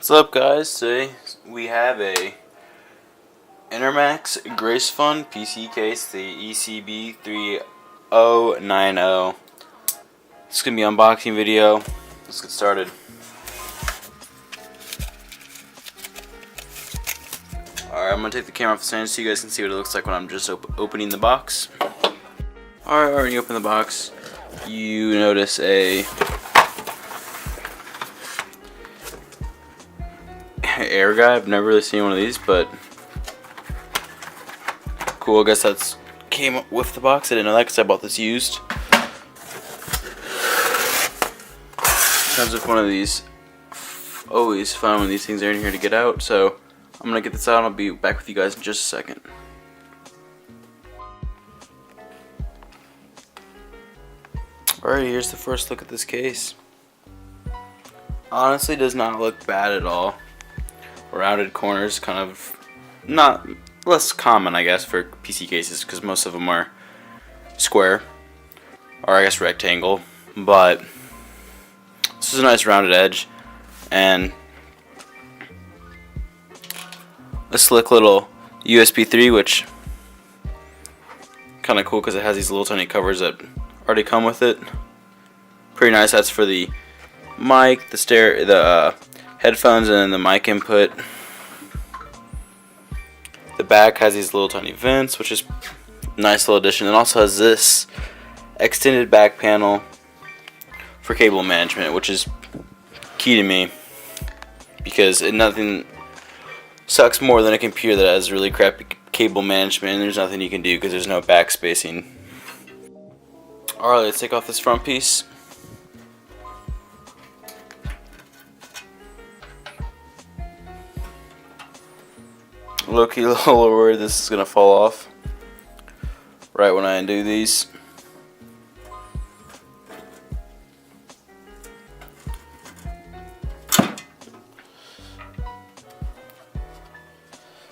What's up, guys? Today we have a Enermax Grace Fun PC case, the ECB3090. This is gonna be an unboxing video. Let's get started. Alright, I'm gonna take the camera off the stand so you guys can see what it looks like when I'm just opening the box. Alright, when you open the box, you notice a air guy. I've never really seen one of these, but cool. I guess that's came with the box. I didn't know that because I bought this used. Comes with one of these. Always fun when these things are in here to get out. So I'm gonna get this out and I'll be back with you guys in just a second. Alright, here's the first look at this case. Honestly, does not look bad at all. Rounded corners, kind of not less common, I guess, for PC cases because most of them are square or I guess rectangle. But this is a nice rounded edge and a slick little USB 3, which kind of cool because it has these little tiny covers that already come with it. Pretty nice. That's for the mic, the headphones, and then the mic input. The back has these little tiny vents, which is a nice little addition. And also has this extended back panel for cable management, which is key to me because nothing sucks more than a computer that has really crappy cable management and there's nothing you can do because there's no back spacing. Alright, let's take off this front piece. Low-key a little worried this is gonna fall off right when I undo these.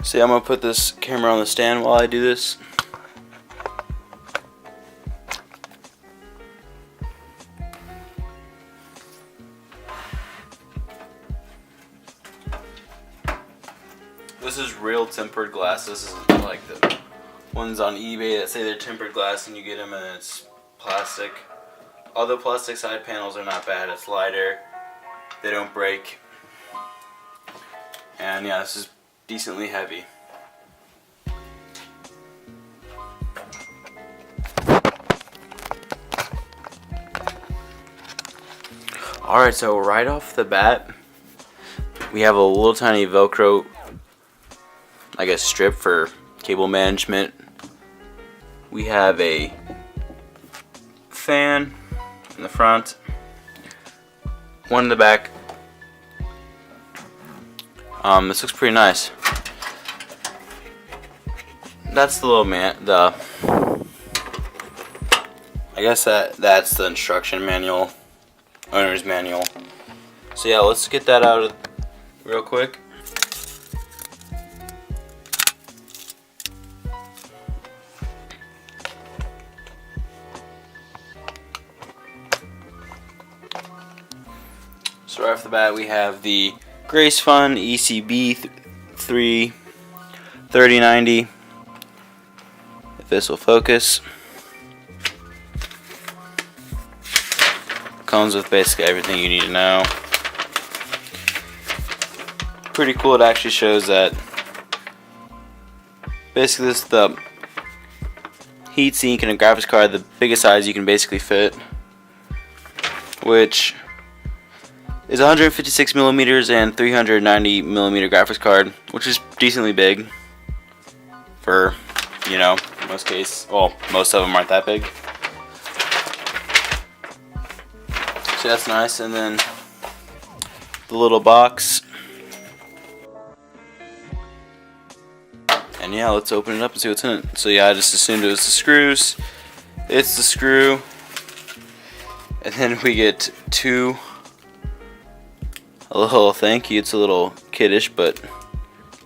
See, I'm gonna put this camera on the stand while I do this. This is real tempered glass. This isn't like the ones on eBay that say they're tempered glass and you get them and it's plastic. Although plastic side panels are not bad, it's lighter, they don't break, and yeah, this is decently heavy. Alright, so right off the bat, we have a little tiny Velcro, I guess, strip for cable management. We have a fan in the front, one in the back. This looks pretty nice. That's the little I guess that's the instruction manual, owner's manual. So yeah, let's get that out real quick. So right off the bat, we have the Grace Fun ECB3090. If this will focus. Comes with basically everything you need to know. Pretty cool. It actually shows that basically this is the heatsink and a graphics card, the biggest size you can basically fit, which is 156 millimeters and 390 millimeter graphics card, which is decently big for, you know, most cases. Well, most of them aren't that big. So that's nice. And then the little box. And yeah, let's open it up and see what's in it. So yeah, I just assumed it was the screws. It's the screw. And then we get a little thank you. It's a little kiddish, but a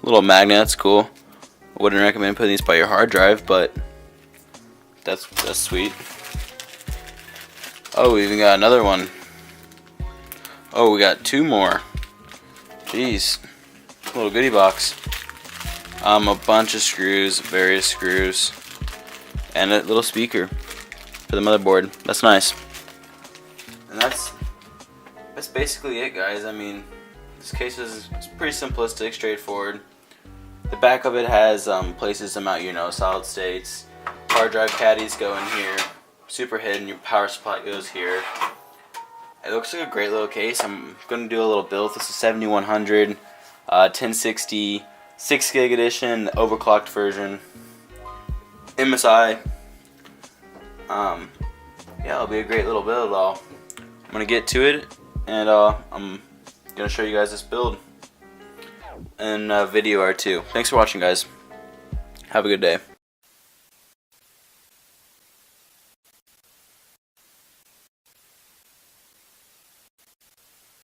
little magnet. That's cool. I wouldn't recommend putting these by your hard drive, but that's sweet. Oh, we even got another one. Oh, we got two more. Jeez, little goodie box. A bunch of screws, various screws, and a little speaker for the motherboard. That's nice. And that's basically it, guys. I mean, this case is pretty simplistic, straightforward. The back of it has places to mount, you know, solid states. Hard drive caddies go in here. Super hidden. Your power supply goes here. It looks like a great little case. I'm going to do a little build. This is 7100, 1060, 6 gig edition, the overclocked version. MSI. Yeah, it'll be a great little build. I'm going to get to it, and I'm going to show you guys this build in a video or two. Thanks for watching, guys. Have a good day.